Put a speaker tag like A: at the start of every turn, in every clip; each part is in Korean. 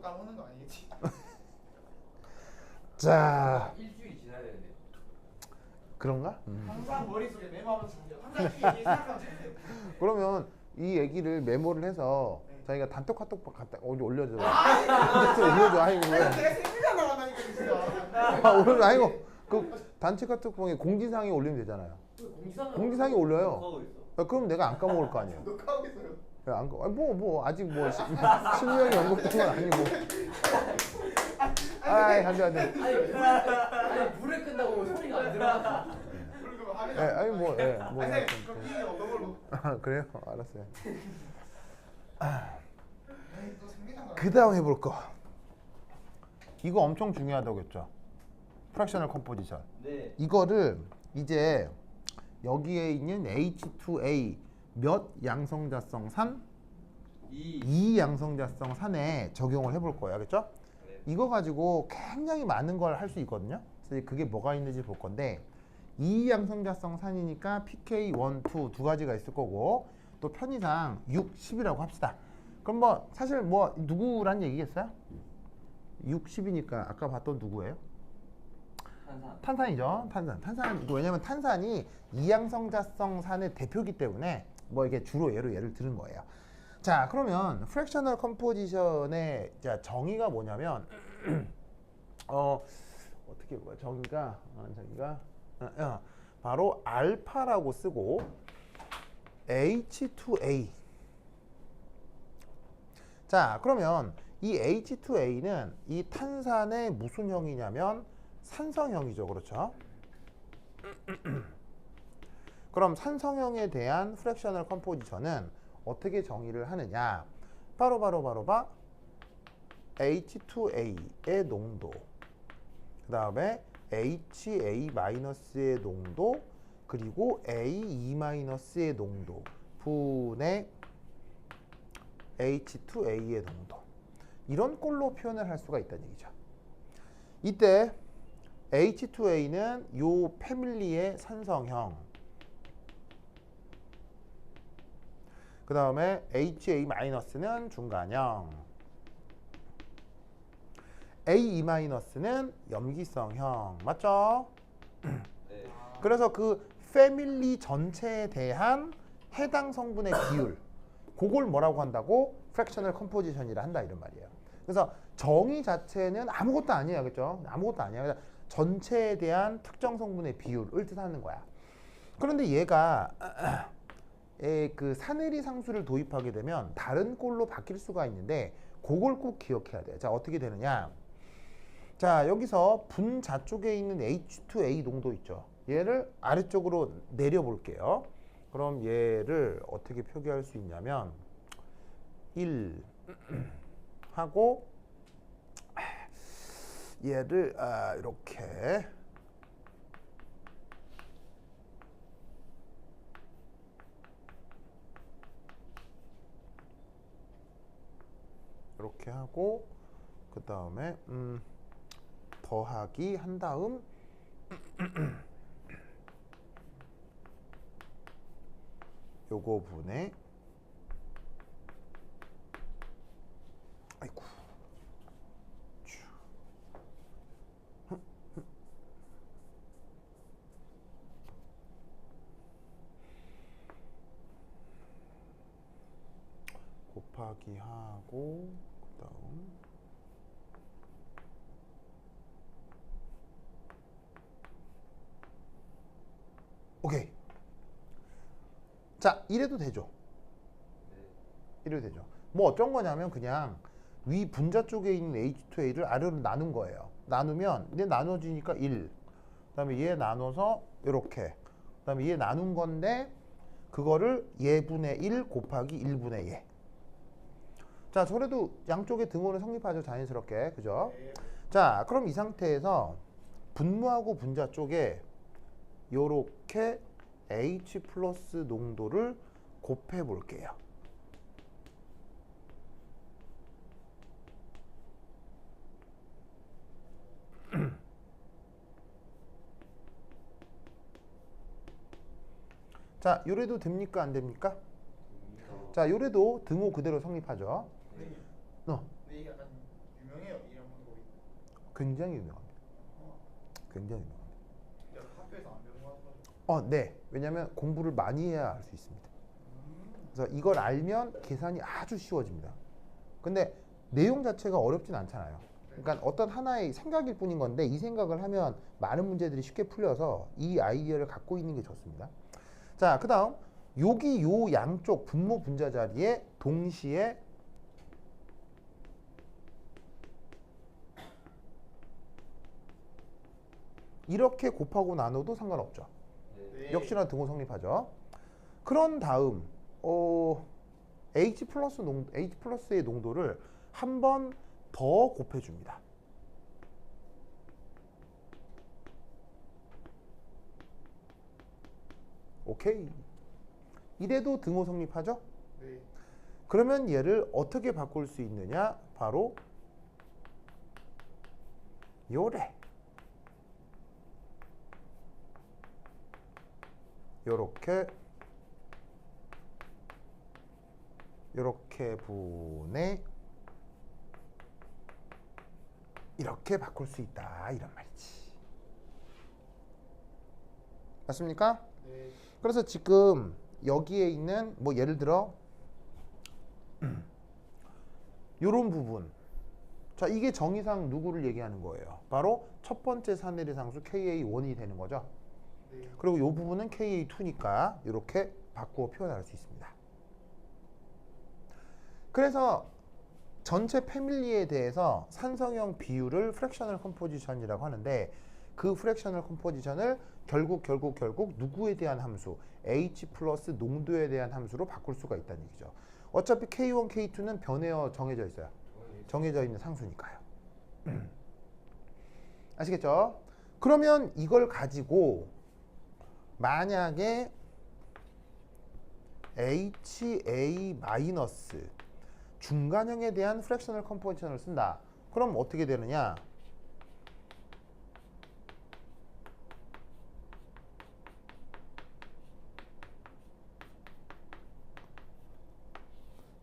A: 까먹는 거 아니겠지?
B: 자,
C: 일주일이 지나야 되는데.
B: 그런가?
A: 항상 머릿속에 메모하면서 주세요. 항상 이 얘기 생각하면서 주세요.
B: 그러면 이 얘기를 메모를 해서
A: 네.
B: 저희가 단톡 카톡 갖다 올려줘.
A: 아니,
B: 올려줘. 아이고.
A: 내가 생기가 나간다니까 진짜.
B: 올려줘. 아이고. 그 단체 카톡방에 공지사항에 올리면 되잖아요. 공지사항에 올려요.
C: 하고 있어.
B: 그럼 내가 안 까먹을 거 아니에요.
A: 녹화하고 있어요.
B: 안 까, 아직 뭐 실명이 언급된 건 아니고. 아이 안돼 안돼.
C: 아니 물에 끈다고 소리가 안 들어가.
A: 그리고 하면
B: 아니 뭐 뭐.
A: 아니 그럼 이게 어떤 걸로?
B: 그래요? 알았어요.
A: 에이, 또 생기장
B: 그 다음 해볼 거. 이거 엄청 중요하다고 했죠. 프랙셔널 컴포지션.
C: 네.
B: 이거를 이제 여기에 있는 H2A 몇 양성자성 산? 2 양성자성 산에 적용을 해볼 거예요. 알겠죠?
C: 네.
B: 이거 가지고 굉장히 많은 걸 할 수 있거든요. 그래서 그게 뭐가 있는지 볼 건데 2 양성자성 산이니까 PK 1, 2 두 가지가 있을 거고 또 편의상 6, 10이라고 합시다. 그럼 뭐 사실 뭐 누구란 얘기겠어요? 6, 10이니까 아까 봤던 누구예요?
C: 탄산.
B: 탄산이죠. 탄산. 왜냐면 탄산이 이양성자성 산의 대표이기 때문에 뭐 이게 주로 예를 들은 거예요. 자, 그러면 프랙셔널 컴포지션의 정의가 뭐냐면 어떻게 보여? 정의가 바로 알파라고 쓰고 H2A. 자, 그러면 이 H2A는 이 탄산의 무슨 형이냐면 산성형이죠. 그렇죠? 그럼 산성형에 대한 프랙셔널 컴포지션은 어떻게 정의를 하느냐? 바로 H2A의 농도, 그 다음에 HA-의 농도, 그리고 AE-의 농도 분의 H2A의 농도, 이런 꼴로 표현을 할 수가 있다는 얘기죠. 이때 H2A는 요 패밀리의 산성형, 그 다음에 HA-는 중간형, AE-는 염기성형. 맞죠?
C: 네.
B: 그래서 그 패밀리 전체에 대한 해당 성분의 비율, 그걸 뭐라고 한다고? 프랙셔널 컴포지션이라 한다 이런 말이에요. 그래서 정의 자체는 아무것도 아니에요. 그렇죠? 아무것도 아니야. 그냥 전체에 대한 특정 성분의 비율을 뜻하는 거야. 그런데 얘가 그 사내리 상수를 도입하게 되면 다른 꼴로 바뀔 수가 있는데 그걸 꼭 기억해야 돼요. 자, 어떻게 되느냐? 자, 여기서 분자 쪽에 있는 H2A 농도 있죠. 얘를 아래쪽으로 내려 볼게요. 그럼 얘를 어떻게 표기할 수 있냐면 1 하고 얘를 이렇게 이렇게 하고 그 다음에 더하기 한 다음 요거 분의 아이고 곱하기 하고 그 다음 오케이. 자, 이래도 되죠. 이래도 되죠. 뭐 어떤 거냐면 그냥 위 분자 쪽에 있는 H2A를 아래로 나눈 거예요. 나누면 얘 나눠지니까 1. 그다음에 얘 나눠서 이렇게. 그다음에 얘 나눈 건데 그거를 얘분의 1 곱하기 1분의 얘. 자, 저래도 양쪽의 등호는 성립하죠. 자연스럽게. 그죠? 자, 그럼 이 상태에서 분모하고 분자 쪽에 요렇게 H 플러스 농도를 곱해 볼게요. 자, 요래도 됩니까? 안 됩니까? 자, 요래도 등호 그대로 성립하죠.
A: 네.
B: 어.
A: 근데 이게 약간
B: 굉장히 유명합니다. 굉장히 유명합니다.
A: 학교에서 안 배우는 거
B: 네. 왜냐하면 공부를 많이 해야 알 수 있습니다. 그래서 이걸 알면 계산이 아주 쉬워집니다. 근데 내용 자체가 어렵진 않잖아요. 그러니까 어떤 하나의 생각일 뿐인 건데 이 생각을 하면 많은 문제들이 쉽게 풀려서 이 아이디어를 갖고 있는 게 좋습니다. 자, 그 다음 여기 요 양쪽 분모 분자 자리에 동시에 이렇게 곱하고 나눠도 상관없죠.
A: 네.
B: 역시나 등호 성립하죠. 그런 다음 H 플러스의 농도를 한 번 더 곱해줍니다. 오케이. 이래도 등호 성립하죠?
A: 네.
B: 그러면 얘를 어떻게 바꿀 수 있느냐? 바로 요래. 요렇게 분해 이렇게 바꿀 수 있다 이런 말이지. 맞습니까?
A: 네.
B: 그래서 지금 여기에 있는 뭐 예를 들어 요런 부분, 자 이게 정의상 누구를 얘기하는 거예요? 바로 첫 번째 사내리 상수 KA1이 되는 거죠.
A: 네.
B: 그리고 요 부분은 KA2니까 이렇게 바꾸어 표현할 수 있습니다. 그래서 전체 패밀리에 대해서 산성형 비율을 프랙셔널 컴포지션이라고 하는데 그 프랙셔널 컴포지션을 결국 누구에 대한 함수, H 플러스 농도에 대한 함수로 바꿀 수가 있다는 얘기죠. 어차피 K1, K2는 변해어 정해져 있어요. 정해져 있는 상수니까요. 아시겠죠? 그러면 이걸 가지고 만약에 HA 마이너스 중간형에 대한 프랙셔널 컴포지션을 쓴다. 그럼 어떻게 되느냐?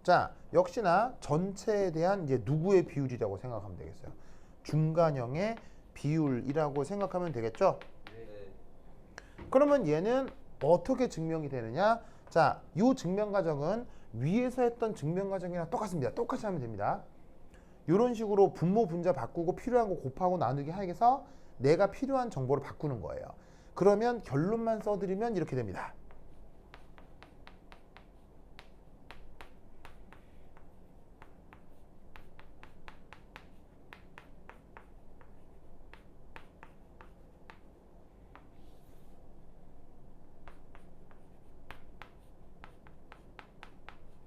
B: 자, 역시나 전체에 대한 이제 누구의 비율이라고 생각하면 되겠어요. 중간형의 비율이라고 생각하면 되겠죠?
C: 네.
B: 그러면 얘는 어떻게 증명이 되느냐? 자, 이 증명 과정은 위에서 했던 증명 과정이랑 똑같습니다. 똑같이 하면 됩니다. 이런 식으로 분모 분자 바꾸고 필요한 거 곱하고 나누기 해서 내가 필요한 정보를 바꾸는 거예요. 그러면 결론만 써드리면 이렇게 됩니다.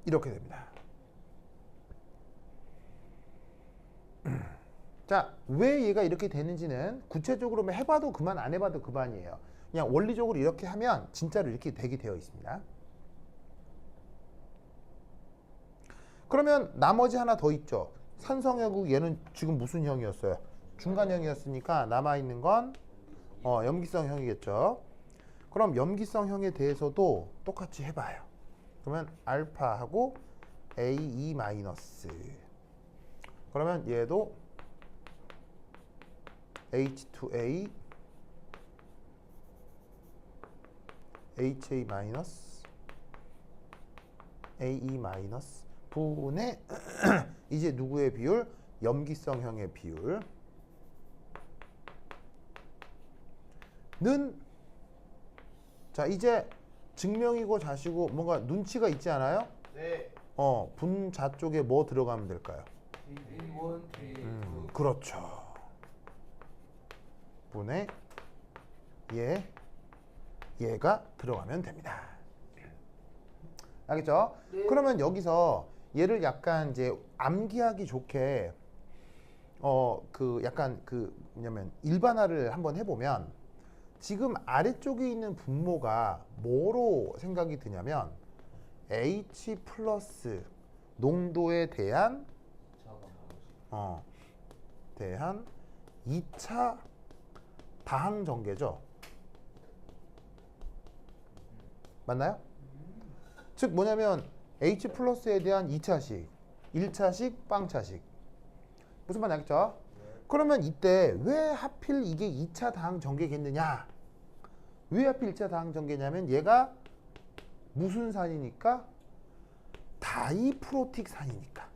B: 이렇게 됩니다. 자, 왜 얘가 이렇게 되는지는 구체적으로 해봐도 그만 안 해봐도 그만이에요. 그냥 원리적으로 이렇게 하면 진짜로 이렇게 되게 되어 있습니다. 그러면 나머지 하나 더 있죠. 산성형국 얘는 지금 무슨 형이었어요? 중간형이었으니까 남아있는 건 염기성형이겠죠. 그럼 염기성형에 대해서도 똑같이 해봐요. 그러면 알파하고 AE 마이너스. 그러면 얘도 H2A HA 마이너스 AE 마이너스 분의 이제 누구의 비율? 염기성형의 비율 는 자 이제 증명이고 자시고 뭔가 눈치가 있지 않아요?
A: 네.
B: 분자 쪽에 뭐 들어가면 될까요?
C: K1, K2.
B: 그렇죠. 분의 얘가 들어가면 됩니다. 알겠죠?
C: 네.
B: 그러면 여기서 얘를 약간 이제 암기하기 좋게 약간 뭐냐면 일반화를 한번 해보면 지금 아래쪽에 있는 분모가 뭐로 생각이 드냐면 H 플러스 농도에 대한 2차 다항 전개죠. 맞나요? 즉 뭐냐면 H 플러스에 대한 2차식, 1차식, 빵차식. 무슨 말인지 알겠죠? 그러면 이때 왜 하필 이게 2차 다항 전개겠느냐? 왜 하필 1차 다항 전개냐면 얘가 무슨 산이니까? 다이프로틱 산이니까.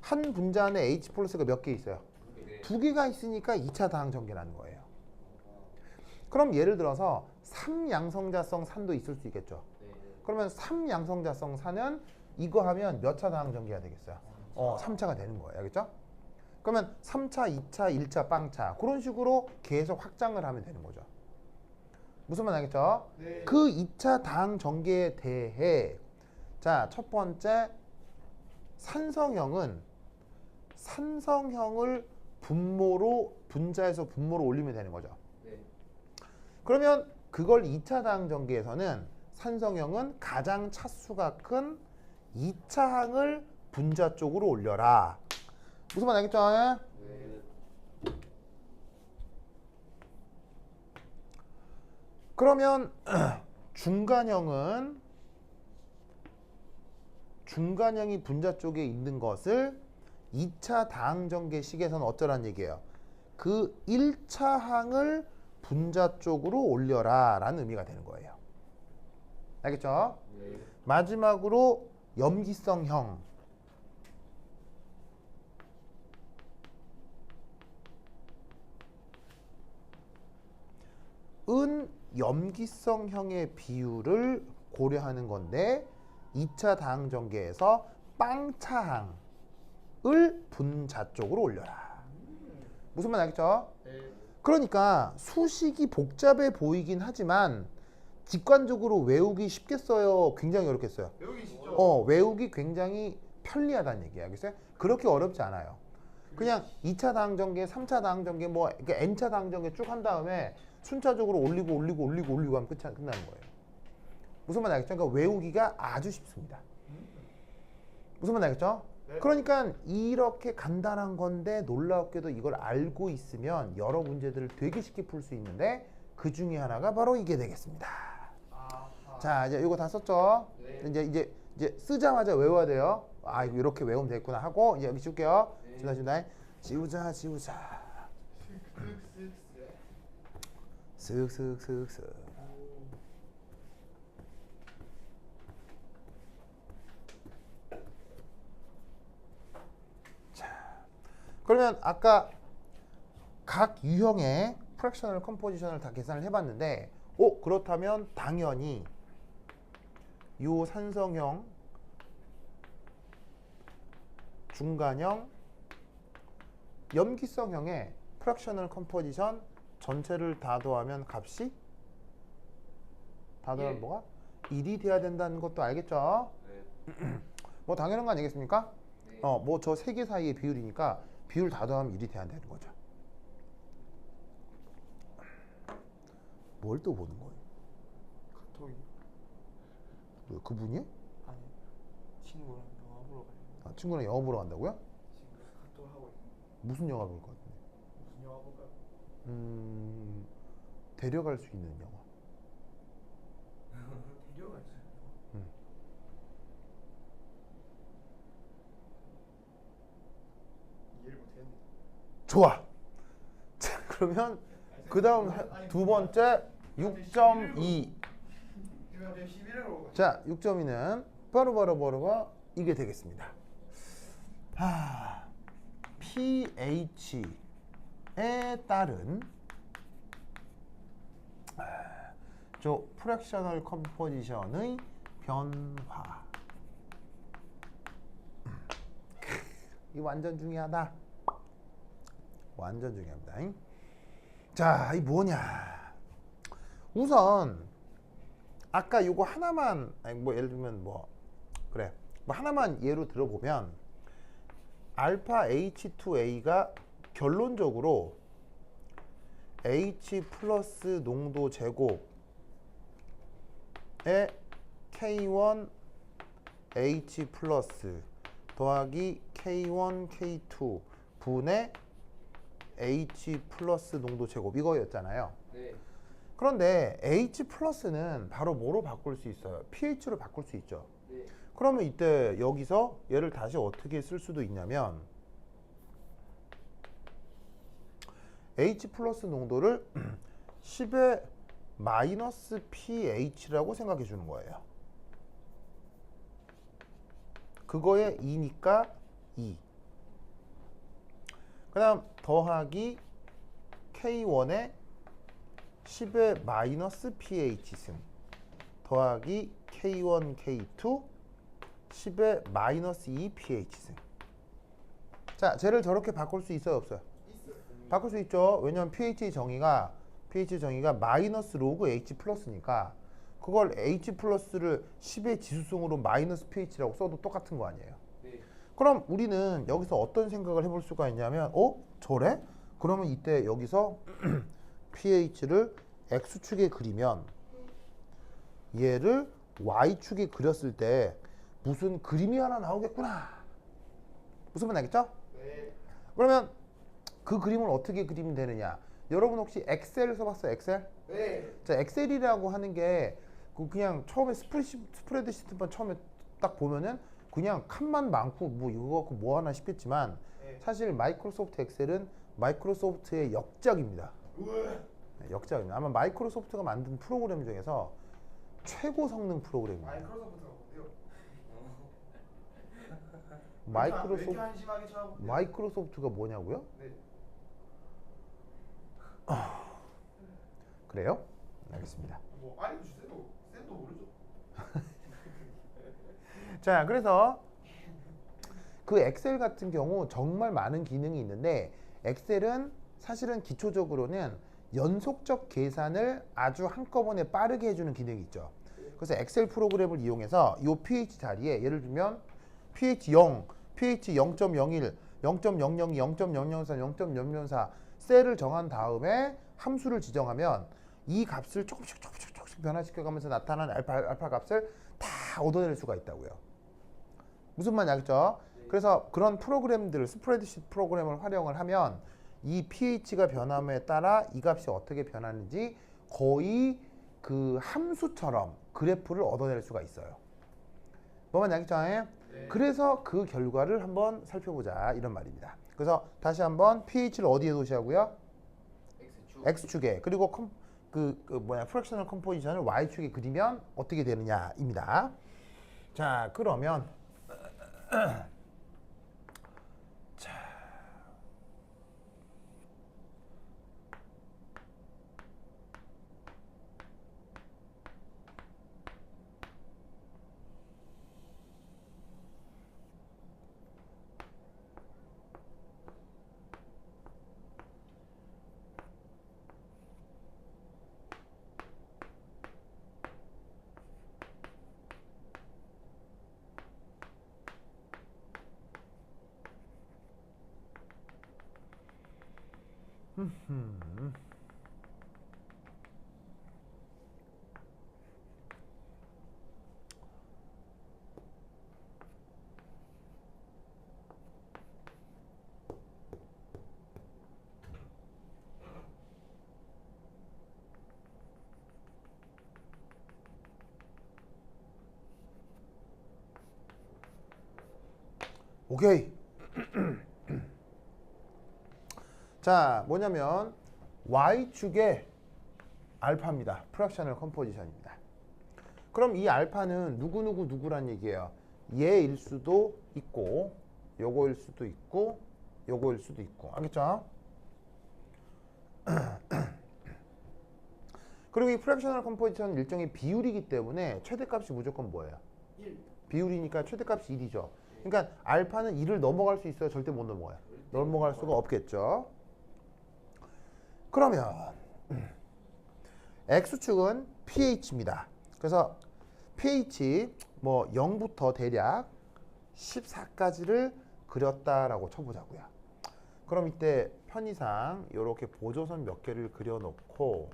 B: 한 분자 안에 H 플러스가 몇 개 있어요? 두 개가 있으니까 2차 다항 전개라는 거예요. 그럼 예를 들어서 3양성자성 산도 있을 수 있겠죠. 그러면 3양성자성 산은 이거 하면 몇 차 다항 전개가 되겠어요? 3차가 되는 거예요. 알겠죠? 그러면 3차, 2차, 1차, 빵차 그런 식으로 계속 확장을 하면 되는 거죠. 무슨 말 알겠죠?
A: 네.
B: 그 2차 다항 전개에 대해 자, 첫 번째 산성형은 산성형을 분모로 분자에서 분모로 올리면 되는 거죠.
C: 네.
B: 그러면 그걸 2차 다항 전개에서는 산성형은 가장 차수가 큰 2차 항을 분자 쪽으로 올려라. 무슨 말 알겠죠?
C: 네.
B: 그러면 중간형이 분자 쪽에 있는 것을 2차 다항 전개식에서는 어쩌라는 얘기예요? 그 1차 항을 분자 쪽으로 올려라 라는 의미가 되는 거예요. 알겠죠?
C: 네.
B: 마지막으로 염기성형. 은 염기성형의 비율을 고려하는 건데 2차 다항 전개에서 빵차항을 분자 쪽으로 올려라. 무슨 말 알겠죠?
A: 네.
B: 그러니까 수식이 복잡해 보이긴 하지만 직관적으로 외우기 쉽겠어요? 굉장히 어렵겠어요?
A: 외우기 쉽죠?
B: 외우기 굉장히 편리하다는 얘기예요. 알겠어요? 그렇게 어렵지 않아요. 그냥 2차 다항 전개, 3차 다항 전개, 뭐 그러니까 n차 다항 전개 쭉 한 다음에 순차적으로 올리고 하면 끝나는 거예요. 무슨 말 알겠죠? 그러니까 외우기가 아주 쉽습니다. 무슨 말 알겠죠?
A: 네.
B: 그러니까 이렇게 간단한 건데 놀랍게도 이걸 알고 있으면 여러 문제들을 되게 쉽게 풀 수 있는데 그 중에 하나가 바로 이게 되겠습니다.
A: 아하.
B: 자, 이제 이거 다 썼죠?
C: 네.
B: 이제 쓰자마자 외워야 돼요. 아, 이거 이렇게 외우면 되겠구나 하고 이제 여기 지울게요.
C: 네.
B: 지우자. 슥슥슥슥. 자, 그러면 아까 각 유형의 프랙셔널 컴포지션을 다 계산을 해봤는데, 그렇다면 당연히 요 산성형, 중간형, 염기성형의 프랙셔널 컴포지션 전체를 다 더하면 값이 다 더하면
C: 예.
B: 뭐가? 1이 돼야 된다는 것도 알겠죠?
C: 네.
B: 뭐 당연한 거 아니겠습니까?
C: 네.
B: 뭐 저 세 개 사이의 비율이니까 비율 다 더하면 1이 돼야 되는 거죠. 뭘 또 보는 거예요?
A: 카톡이
B: 왜, 그분이요?
A: 아니 친구랑 영화 보러 가요.
B: 아, 친구랑 영화 보러 간다고요?
A: 지금 카톡을 하고 있는.
B: 무슨 영화 볼 것 같은데?
A: 무슨 영화 볼까요?
B: 데려갈 수 있는 영화.
A: 데려가지. 이해를 못했네.
B: 좋아. 자, 그러면 그 다음 두 번째 6.2.
A: 지금 갑자기 11회로.
B: 자, 6.2는 바로 이게 되겠습니다. pH에 따른 저 프랙셔널 컴포지션의 변화. 이 완전 중요하다. 완전 중요합니다. 자, 이 뭐냐? 우선 아까 요거 하나만, 아니 뭐 예를 들면 뭐 그래, 뭐 하나만 예로 들어보면 알파 H2A가 결론적으로 H 플러스 농도 제곱에 K1 H 플러스 더하기 K1 K2 분의 H 플러스 농도 제곱 이거였잖아요.
C: 네.
B: 그런데 H 플러스는 바로 뭐로 바꿀 수 있어요? pH로 바꿀 수 있죠.
C: 네.
B: 그러면 이때 여기서 얘를 다시 어떻게 쓸 수도 있냐면 H 플러스 농도를 10의 마이너스 pH라고 생각해 주는 거예요. 그거에 2니까 2. 그 다음 더하기 K1에 10의 마이너스 pH승 더하기 K1, K2 10의 마이너스 2 pH승. 자, 쟤를 저렇게 바꿀 수 있어요, 없어요? 바꿀 수 있죠. 왜냐면 pH 정의가 마이너스 로그 H 플러스니까 그걸 H 플러스를 10의 지수승으로 마이너스 pH라고 써도 똑같은 거 아니에요.
C: 네.
B: 그럼 우리는 여기서 어떤 생각을 해볼 수가 있냐면 저래? 그러면 이때 여기서 pH를 X축에 그리면 얘를 Y축에 그렸을 때 무슨 그림이 하나 나오겠구나. 무슨 말 나겠죠?
A: 네.
B: 그러면 그 그림을 어떻게 그리면 되느냐? 여러분 혹시 엑셀 써봤어요? 엑셀?
A: 네.
B: 자, 엑셀이라고 하는 게 그냥 처음에 스프레드시트만 처음에 딱 보면은 그냥 칸만 많고 뭐 이거 갖고 뭐 하나 싶겠지만
A: 네.
B: 사실 마이크로소프트 엑셀은 마이크로소프트의 역작입니다.
A: 우와.
B: 네, 역작입니다. 아마 마이크로소프트가 만든 프로그램 중에서 최고 성능 프로그램입니다.
A: 마이크로소프트가 뭔데요? 왜
B: 마이크로소프트
A: 이렇게 한심하게 쳐다보세요?
B: 마이크로소프트가 뭐냐고요?
A: 네.
B: 그래요? 알겠습니다.
A: 뭐 알려주세요. 쌤도 모르죠.
B: 자, 그래서 그 엑셀 같은 경우 정말 많은 기능이 있는데 엑셀은 사실은 기초적으로는 연속적 계산을 아주 한꺼번에 빠르게 해주는 기능이 있죠. 그래서 엑셀 프로그램을 이용해서 이 pH 자리에 예를 들면 pH 0, pH 0.01, 0.002, 0.003, 0.004 셀을 정한 다음에 함수를 지정하면 이 값을 조금씩 변화시켜가면서 나타나는 알파 값을 다 얻어낼 수가 있다고요. 무슨 말인지 알겠죠? 그래서 그런 프로그램들, 스프레드시트 프로그램을 활용을 하면 이 pH가 변함에 따라 이 값이 어떻게 변하는지 거의 그 함수처럼 그래프를 얻어낼 수가 있어요. 뭐만 알겠죠?
A: 네.
B: 그래서 그 결과를 한번 살펴보자 이런 말입니다. 그래서 다시 한번 pH를 어디에 도시하고요?
C: X축.
B: X축에 그리고 프랙셔널 컴포지션을 Y축에 그리면 어떻게 되느냐입니다. 자, 그러면 오케이. 자, 뭐냐면 Y축의 알파입니다. 프랙셔널 컴포지션입니다. 그럼 이 알파는 누구란 얘기예요? 얘일 수도 있고 요거일 수도 있고 요거일 수도 있고 알겠죠? 그리고 이 프랙셔널 컴포지션은 일종의 비율이기 때문에 최대값이 무조건 뭐예요?
A: 1.
B: 비율이니까 최대값이 1이죠. 그러니까 알파는 1을 넘어갈 수 있어요? 절대 못 넘어가요? 넘어갈 수가 없겠죠. 그러면 X축은 pH입니다. 그래서 pH 뭐 0부터 대략 14까지를 그렸다라고 쳐보자고요. 그럼 이때 편의상 이렇게 보조선 몇 개를 그려놓고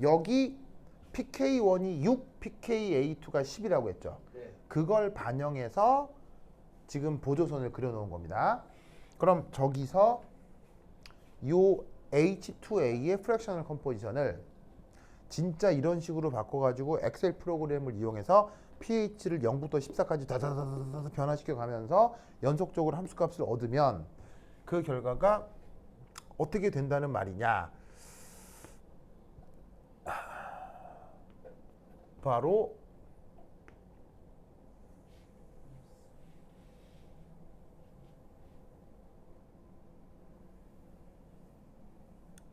B: 여기 pK1이 6, pKa2가 10이라고 했죠.
C: 네.
B: 그걸 반영해서 지금 보조선을 그려놓은 겁니다. 그럼 저기서 요 H2A의 프랙셔널 컴포지션을 진짜 이런 식으로 바꿔가지고 엑셀 프로그램을 이용해서 pH를 0부터 14까지 다다다다다 변화시켜 가면서 연속적으로 함수값을 얻으면 그 결과가 어떻게 된다는 말이냐. 바로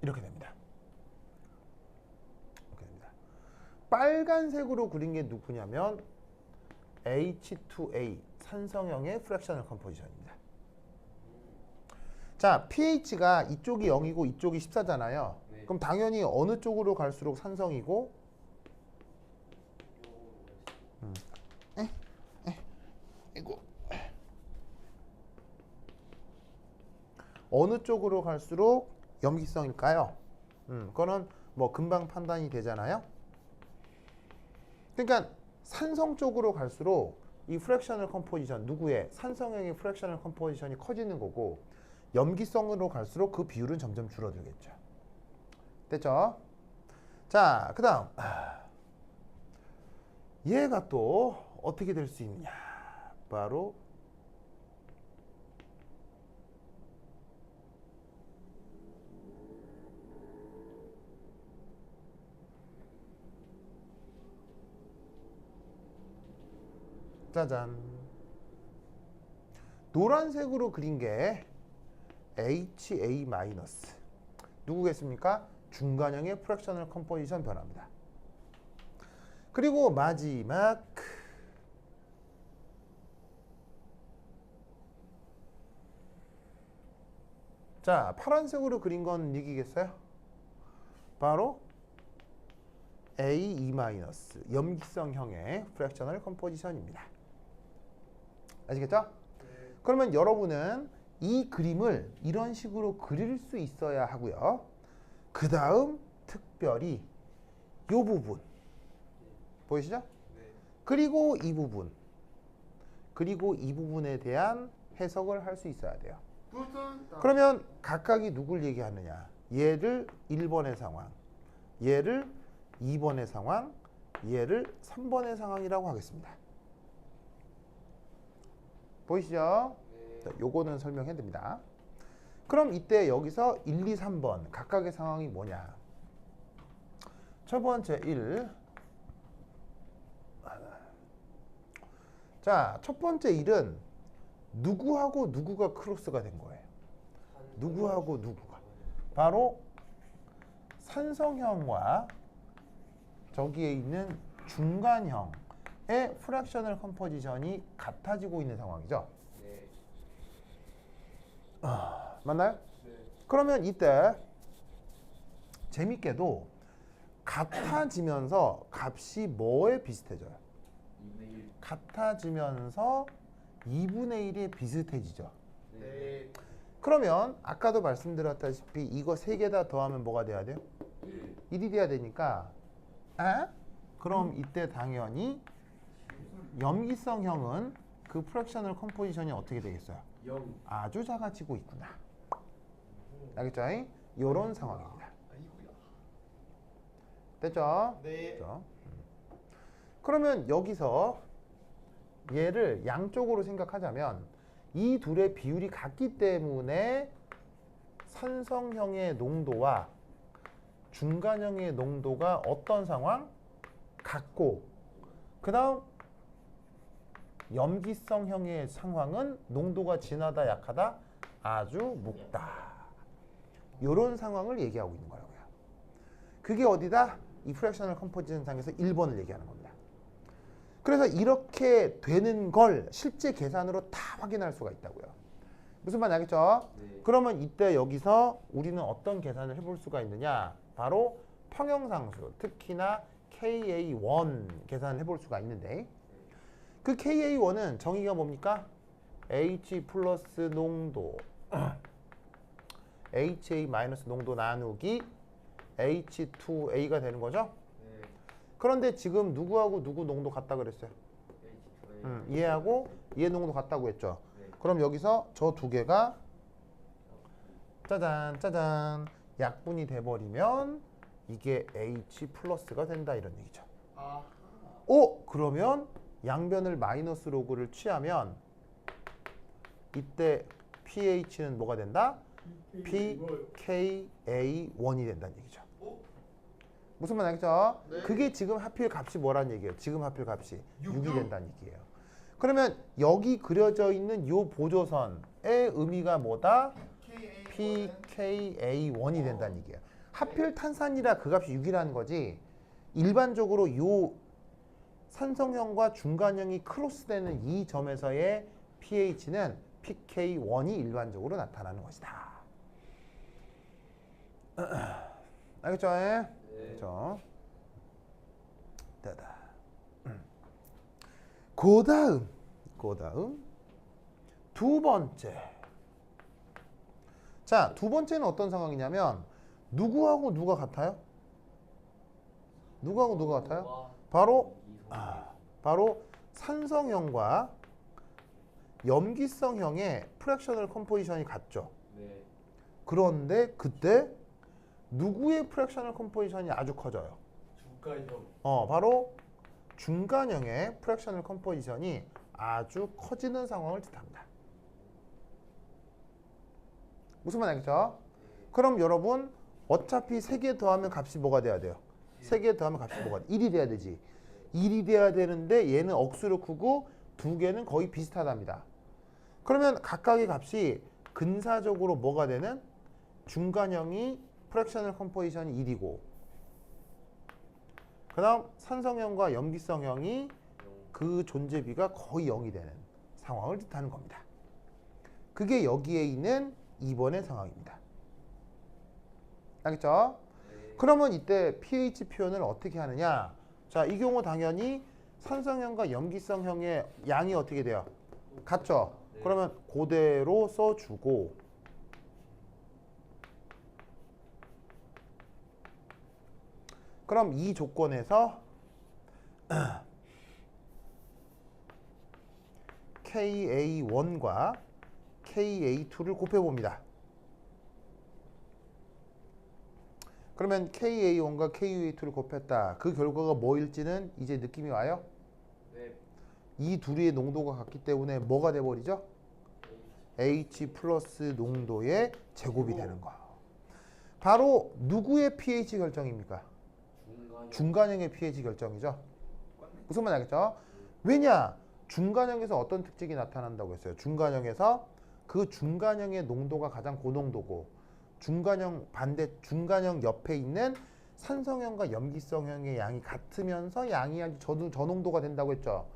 B: 이렇게 됩니다. 이렇게 됩니다. 빨간색으로 그린 게 누구냐면 H2A 산성형의 프랙셔널 컴포지션입니다. 자, pH가 이쪽이 0이고 이쪽이 14잖아요.
C: 네.
B: 그럼 당연히 어느 쪽으로 갈수록 산성이고 이거 어느 쪽으로 갈수록 염기성일까요? 그거는 뭐 금방 판단이 되잖아요. 그러니까 산성 쪽으로 갈수록 이 프랙셔널 컴포지션 누구의 산성형의 프랙셔널 컴포지션이 커지는 거고 염기성으로 갈수록 그 비율은 점점 줄어들겠죠. 됐죠? 자, 그다음 얘가 또 어떻게 될 수 있느냐? 바로 짜잔. 노란색으로 그린 게 HA 마이너스. 누구겠습니까? 중간형의 프랙셔널 컴포지션 변화입니다. 그리고 마지막 자, 파란색으로 그린 건 이기겠어요? 바로 A2 마이너스 염기성형의 프랙셔널 컴포지션입니다. 아시겠죠? 그러면 여러분은 이 그림을 이런 식으로 그릴 수 있어야 하고요. 그 다음 특별히 이 부분 보이시죠? 그리고 이 부분 그리고 이 부분에 대한 해석을 할 수 있어야 돼요. 그러면 각각이 누굴 얘기하느냐? 얘를 1번의 상황, 얘를 2번의 상황, 얘를 3번의 상황이라고 하겠습니다. 보이시죠? 자, 요거는 설명해 드립니다. 그럼 이때 여기서 1, 2, 3번 각각의 상황이 뭐냐? 첫 번째 1. 자, 첫 번째 1은 누구하고 누구가 크로스가 된 거예요? 누구하고 누구가? 바로 산성형과 저기에 있는 중간형의 프랙셔널 컴포지션이 같아지고 있는 상황이죠.
C: 네.
B: 맞나요? 그러면 이때 재밌게도 같아지면서 값이 뭐에 비슷해져요?
C: 2분의 1.
B: 같아지면서 2분의 1에 비슷해지죠.
C: 네.
B: 그러면 아까도 말씀드렸다시피 이거 세 개 다 더하면 뭐가 돼야 돼요? 1이 돼야 되니까 그럼 이때 당연히 염기성형은 그 프랙셔널 컴포지션이 어떻게 되겠어요?
C: 0.
B: 아주 작아지고 있구나. 알겠죠? 이런 상황입니다. 됐죠?
A: 네.
B: 됐죠? 그러면 여기서 얘를 양쪽으로 생각하자면 이 둘의 비율이 같기 때문에 산성형의 농도와 중간형의 농도가 어떤 상황? 같고 그 다음 염기성형의 상황은 농도가 진하다 약하다 아주 묵다. 이런 상황을 얘기하고 있는 거라고요. 그게 어디다? 이 프랙셔널 컴포지션 상에서 1번을 얘기하는 겁니다. 그래서 이렇게 되는 걸 실제 계산으로 다 확인할 수가 있다고요. 무슨 말인지 알겠죠?
C: 네.
B: 그러면 이때 여기서 우리는 어떤 계산을 해볼 수가 있느냐? 바로 평형상수, 특히나 KA1 계산을 해볼 수가 있는데 그 KA1은 정의가 뭡니까? H 플러스 농도 HA 마이너스 농도 나누기 H2A가 되는 거죠?
C: 네.
B: 그런데 지금 누구하고 누구 농도 같다 그랬어요?
C: H2A.
B: 얘하고 얘 농도 같다고 했죠?
C: 네.
B: 그럼 여기서 저 두 개가 짜잔 짜잔 약분이 돼버리면 이게 H 플러스가 된다 이런 얘기죠.
A: 아.
B: 그러면 양변을 마이너스 로그를 취하면 이때 pH는 뭐가 된다? pKa1이 된다는 얘기죠. 무슨 말 알겠죠?
A: 네.
B: 그게 지금 하필 값이 뭐라는 얘기예요? 지금 하필 값이 6이
A: 6.
B: 된다는 얘기예요. 그러면 여기 그려져 있는 요 보조선의 의미가 뭐다? pKa1이 된다는 얘기예요. 하필 탄산이라 그 값이 6이라는 거지. 일반적으로 요 산성형과 중간형이 크로스되는 이 점에서의 pH는 pK1이 일반적으로 나타나는 것이다. 알겠죠? 예? 그렇죠? 됐다. 그 다음 두 번째. 자, 두 번째는 어떤 상황이냐면 누구하고 누가 같아요? 누구하고 누가 같아요? 바로 산성형과 염기성형의 프랙셔널 컴포지션이 같죠.
C: 네.
B: 그런데 그때 누구의 프랙셔널 컴포지션이 아주 커져요?
C: 중간형.
B: 바로 중간형의 프랙셔널 컴포지션이 아주 커지는 상황을 뜻합니다. 무슨 말 알겠죠? 그럼 여러분 어차피 3개 더하면 값이 뭐가 돼야 돼요? 3개 더하면 값이 뭐가 돼? 1이 돼야 되지. 1이 돼야 되는데 얘는 억수로 크고 2개는 거의 비슷하답니다. 그러면 각각의 값이 근사적으로 뭐가 되는? 중간형이 프랙셔널 컴포지션이 1이고 그 다음 산성형과 염기성형이 그 존재비가 거의 0이 되는 상황을 뜻하는 겁니다. 그게 여기에 있는 2번의 상황입니다. 알겠죠? 그러면 이때 pH 표현을 어떻게 하느냐? 자, 이 경우 당연히 산성형과 염기성형의 양이 어떻게 돼요? 같죠? 그러면 그대로 써주고 그럼 이 조건에서 Ka1과 Ka2를 곱해봅니다. 그러면 Ka1과 Ka2를 곱했다. 그 결과가 뭐일지는 이제 느낌이 와요?
C: 네.
B: 이 둘의 농도가 같기 때문에 뭐가 돼버리죠? H 플러스 농도의 제곱이 되는 거. 바로 누구의 pH 결정입니까? 중간형의 pH 결정이죠. 무슨 말 알겠죠? 왜냐? 중간형에서 어떤 특징이 나타난다고 했어요? 중간형에서 그 중간형의 농도가 가장 고농도고 중간형 옆에 있는 산성형과 염기성형의 양이 같으면서 양이 아주 저농도가 된다고 했죠.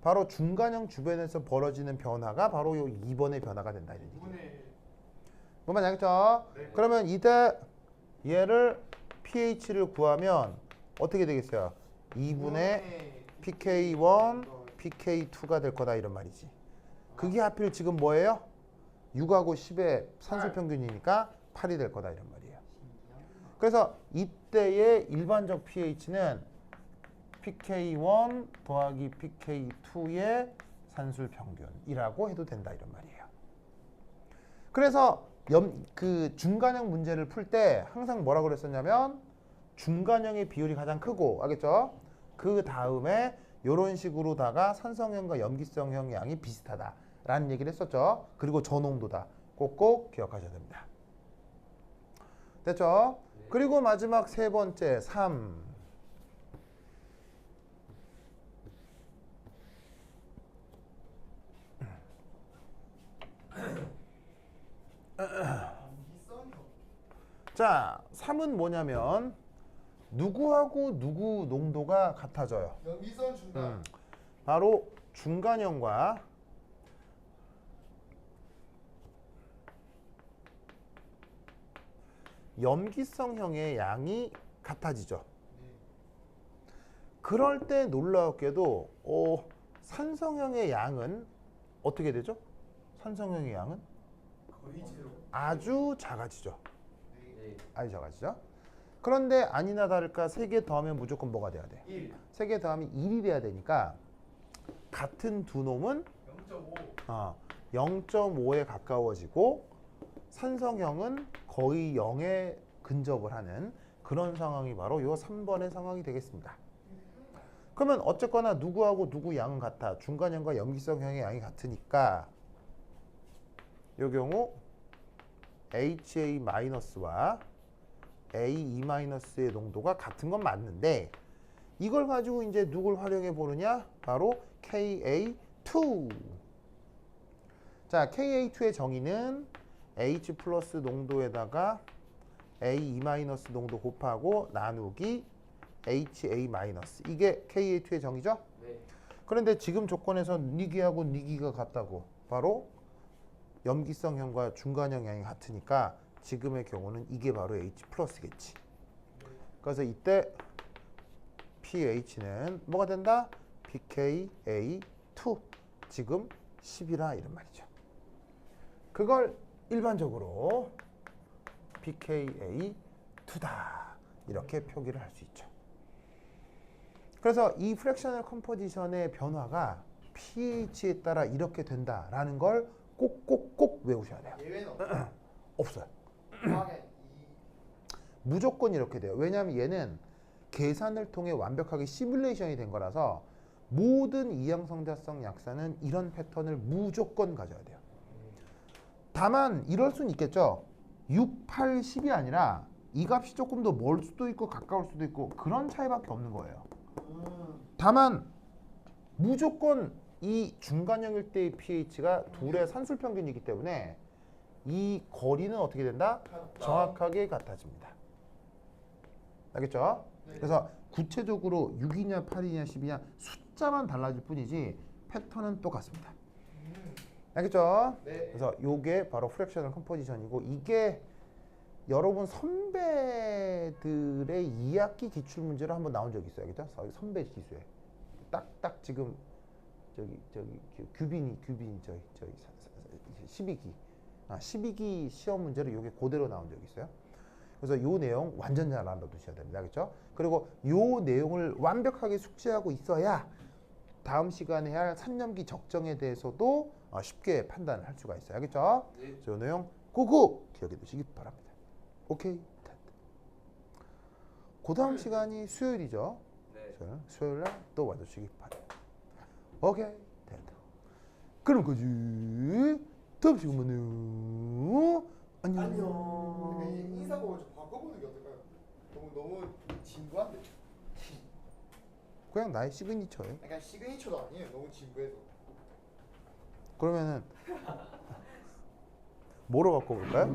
B: 바로 중간형 주변에서 벌어지는 변화가 바로 요 2번의 변화가 된다 이런 얘기예요. 뭔 말인지 알겠죠?
A: 네.
B: 그러면 이때 얘를 pH를 구하면 어떻게 되겠어요? 2분의 pK1, pK2가 될 거다 이런 말이지. 그게 하필 지금 뭐예요? 6하고 10의 산술 평균이니까 8이 될 거다 이런 말이에요. 그래서 이때의 일반적 pH는 pK1 더하기 pK2의 산술 평균이라고 해도 된다 이런 말이에요. 그래서 그 중간형 문제를 풀 때 항상 뭐라고 그랬었냐면 중간형의 비율이 가장 크고 알겠죠? 그 다음에 이런 식으로다가 산성형과 염기성형 양이 비슷하다라는 얘기를 했었죠. 그리고 저농도다. 꼭꼭 기억하셔야 됩니다. 됐죠? 그리고 마지막 세 번째 3. 자, 3은 뭐냐면 누구하고 누구 농도가 같아져요.
A: 미선 중간.
B: 바로 중간형과 염기성형의 양이 같아지죠. 그럴 때 놀라웠게도 산성형의 양은 어떻게 되죠? 산성형의 양은
A: 거의 제로.
B: 아주 작아지죠.
C: 네.
B: 아주 작아지죠. 그런데 아니나 다를까 3개 더하면 무조건 뭐가 돼야 돼?
A: 1.
B: 3개 더하면 1이 돼야 되니까 같은 두 놈은
A: 0.5.
B: 0.5에 가까워지고 산성형은 거의 0에 근접을 하는 그런 상황이 바로 요 3번의 상황이 되겠습니다. 그러면 어쨌거나 누구하고 누구 양은 같아. 중간형과 염기성형의 양이 같으니까 요 경우 HA-와 AE-의 농도가 같은 건 맞는데 이걸 가지고 이제 누굴 활용해 보느냐? 바로 Ka2. 자, Ka2의 정의는 H 플러스 농도에다가 AE- 농도 곱하고 나누기 HA-. 이게 Ka2의 정의죠?
C: 네.
B: 그런데 지금 조건에서 니기하고 니기가 같다고. 바로 염기성형과 중간형 양이 같으니까 지금의 경우는 이게 바로 H 플러스겠지. 그래서 이때 pH는 뭐가 된다? pKa2 지금 10이라 이런 말이죠. 그걸 일반적으로 pKa2다 이렇게 표기를 할 수 있죠. 그래서 이 프랙셔널 컴포지션의 변화가 pH에 따라 이렇게 된다라는 걸 꼭 외우셔야 돼요.
A: 예외는 없어.
B: 없어요.
A: 과학에
B: 무조건 이렇게 돼요. 왜냐하면 얘는 계산을 통해 완벽하게 시뮬레이션이 된 거라서 모든 이항성자성 약산은 이런 패턴을 무조건 가져야 돼요. 다만 이럴 수는 있겠죠. 6, 8, 10이 아니라 이 값이 조금 더 멀 수도 있고 가까울 수도 있고 그런 차이밖에 없는 거예요. 다만 무조건 이 중간형일 때의 pH가 둘의 산술평균이기 때문에 이 거리는 어떻게 된다? 정확하게 같아집니다. 알겠죠?
A: 네.
B: 그래서 구체적으로 6이냐 8이냐 10이냐 숫자만 달라질 뿐이지 패턴은 똑같습니다. 알겠죠?
A: 네.
B: 그래서 요게 바로 프랙셔널 컴포지션이고 이게 여러분 선배들의 2학기 기출 문제로 한번 나온 적이 있어요. 알겠죠? 선배 기수에 딱 지금 저기 규빈이 저희 12기 시험 문제로 요게 그대로 나온 적이 있어요. 그래서 요 내용 완전 잘 알아두셔야 됩니다. 알겠죠? 그리고 요 내용을 완벽하게 숙지하고 있어야 다음 시간에 할 산념기 적정에 대해서도 쉽게 판단을 할 수가 있어요. 알겠죠?
C: 네.
B: 요 내용 꼭 기억해 두시기 바랍니다. 오케이. 그 다음 시간이 수요일이죠.
C: 네.
B: 수요일 날 또 와주시기 바랍니다. 오케이. 됐다. 그럼 거지. 다음 시간 만나요. 안녕.
A: 그러니까 이제 인사법을 좀 바꿔보는 게 어떨까요? 너무 진부한데.
B: 그냥 나의 시그니처예요.
A: 약간 시그니처도 아니에요. 너무 진부해서.
B: 그러면은 뭐로 바꿔볼까요?